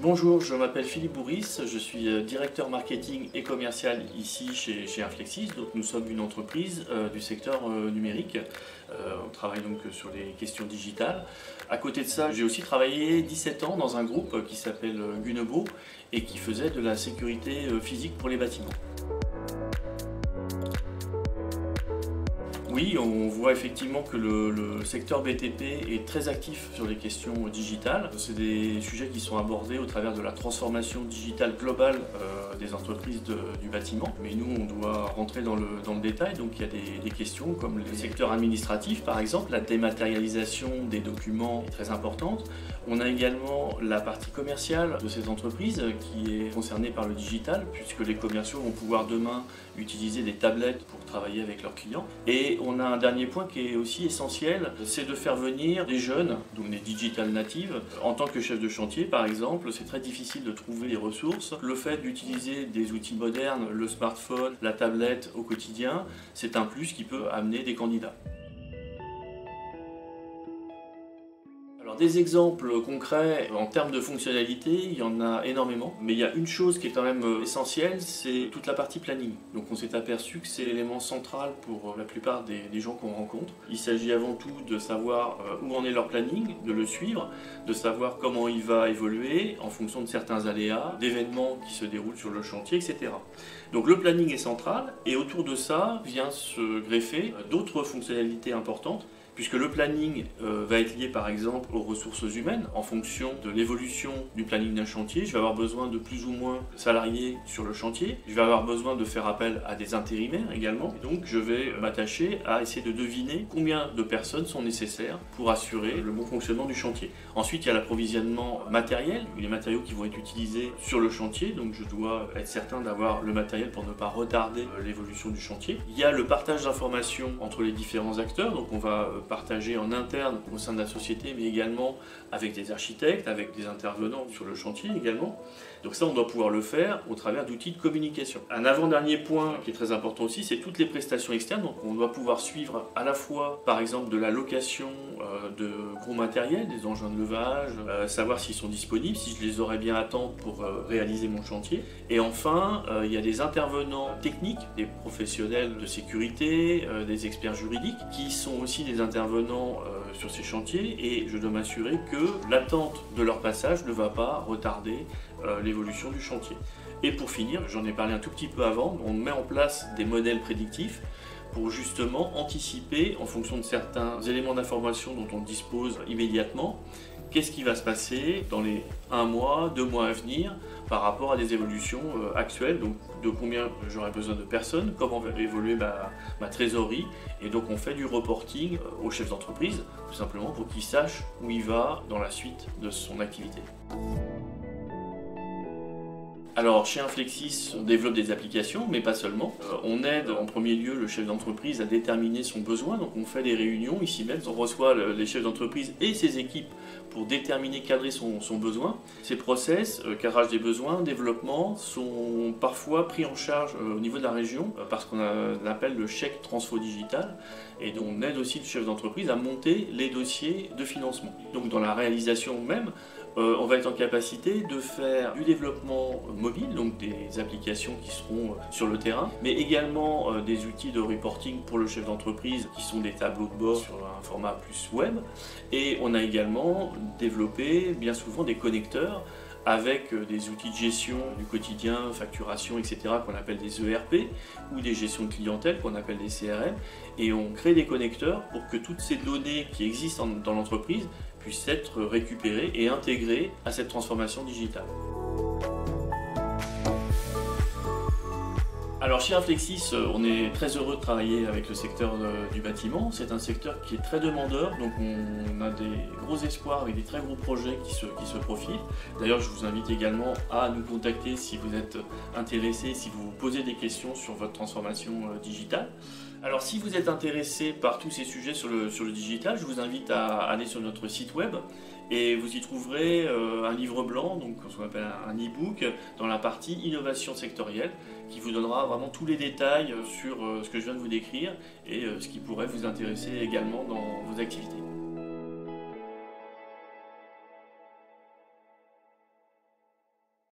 Bonjour, je m'appelle Philippe Bourris, je suis directeur marketing et commercial ici chez Inflexis. Donc nous sommes une entreprise du secteur numérique. On travaille donc sur les questions digitales. À côté de ça, j'ai aussi travaillé 17 ans dans un groupe qui s'appelle Gunnebo et qui faisait de la sécurité physique pour les bâtiments. Oui, on voit effectivement que le secteur BTP est très actif sur les questions digitales. C'est des sujets qui sont abordés au travers de la transformation digitale globale des entreprises du bâtiment. Mais nous, on doit rentrer dans le détail, donc il y a des questions comme le secteur administratif, par exemple. La dématérialisation des documents est très importante. On a également la partie commerciale de ces entreprises qui est concernée par le digital, puisque les commerciaux vont pouvoir demain utiliser des tablettes pour travailler avec leurs clients. Et on a un dernier point qui est aussi essentiel, c'est de faire venir des jeunes, donc des digital natives. En tant que chef de chantier, par exemple, c'est très difficile de trouver les ressources. Le fait d'utiliser des outils modernes, le smartphone, la tablette au quotidien, c'est un plus qui peut amener des candidats. Alors, des exemples concrets en termes de fonctionnalité, il y en a énormément, mais il y a une chose qui est quand même essentielle, c'est toute la partie planning. Donc on s'est aperçu que c'est l'élément central pour la plupart des gens qu'on rencontre. Il s'agit avant tout de savoir où en est leur planning, de le suivre, de savoir comment il va évoluer en fonction de certains aléas, d'événements qui se déroulent sur le chantier, etc. Donc le planning est central et autour de ça vient se greffer d'autres fonctionnalités importantes, puisque le planning va être lié par exemple aux ressources humaines en fonction de l'évolution du planning d'un chantier. Je vais avoir besoin de plus ou moins de salariés sur le chantier. Je vais avoir besoin de faire appel à des intérimaires également. Et donc je vais m'attacher à essayer de deviner combien de personnes sont nécessaires pour assurer le bon fonctionnement du chantier. Ensuite, il y a l'approvisionnement matériel, les matériaux qui vont être utilisés sur le chantier. Donc je dois être certain d'avoir le matériel pour ne pas retarder l'évolution du chantier. Il y a le partage d'informations entre les différents acteurs. Donc on va partager en interne au sein de la société, mais également avec des architectes, avec des intervenants sur le chantier également. Donc ça, on doit pouvoir le faire au travers d'outils de communication. Un avant-dernier point qui est très important aussi, c'est toutes les prestations externes. Donc on doit pouvoir suivre à la fois, par exemple, de la location de gros matériels, des engins de levage, savoir s'ils sont disponibles, si je les aurai bien à temps pour réaliser mon chantier. Et enfin, il y a des intervenants techniques, des professionnels de sécurité, des experts juridiques, qui sont aussi des intervenants sur ces chantiers, et je dois m'assurer que l'attente de leur passage ne va pas retarder l'évolution du chantier. Et pour finir, j'en ai parlé un tout petit peu avant, on met en place des modèles prédictifs pour justement anticiper en fonction de certains éléments d'information dont on dispose immédiatement, qu'est-ce qui va se passer dans les 1 mois, 2 mois à venir par rapport à des évolutions actuelles, donc de combien j'aurai besoin de personnes, comment va évoluer ma trésorerie, et donc on fait du reporting au chef d'entreprise, tout simplement pour qu'il sache où il va dans la suite de son activité. Alors chez Inflexis, on développe des applications, mais pas seulement. On aide en premier lieu le chef d'entreprise à déterminer son besoin, donc on fait des réunions ici même, on reçoit les chefs d'entreprise et ses équipes pour déterminer, cadrer son besoin. Ces process, cadrage des besoins, développement, sont parfois pris en charge au niveau de la région parce qu'on appelle le chèque transfo digital, et donc on aide aussi le chef d'entreprise à monter les dossiers de financement. Donc dans la réalisation même, on va être en capacité de faire du développement mobile, donc des applications qui seront sur le terrain, mais également des outils de reporting pour le chef d'entreprise qui sont des tableaux de bord sur un format plus web. Et on a également développé bien souvent des connecteurs avec des outils de gestion du quotidien, facturation, etc. qu'on appelle des ERP, ou des gestions de clientèle qu'on appelle des CRM, et on crée des connecteurs pour que toutes ces données qui existent dans l'entreprise puissent être récupérées et intégrées à cette transformation digitale. Alors chez Inflexis, on est très heureux de travailler avec le secteur du bâtiment. C'est un secteur qui est très demandeur, donc on a des gros espoirs avec des très gros projets qui se profilent. D'ailleurs, je vous invite également à nous contacter si vous êtes intéressé, si vous vous posez des questions sur votre transformation digitale. Alors si vous êtes intéressé par tous ces sujets sur le digital, je vous invite à aller sur notre site web et vous y trouverez un livre blanc, donc ce qu'on appelle un e-book, dans la partie innovation sectorielle, qui vous donnera vraiment tous les détails sur ce que je viens de vous décrire et ce qui pourrait vous intéresser également dans vos activités.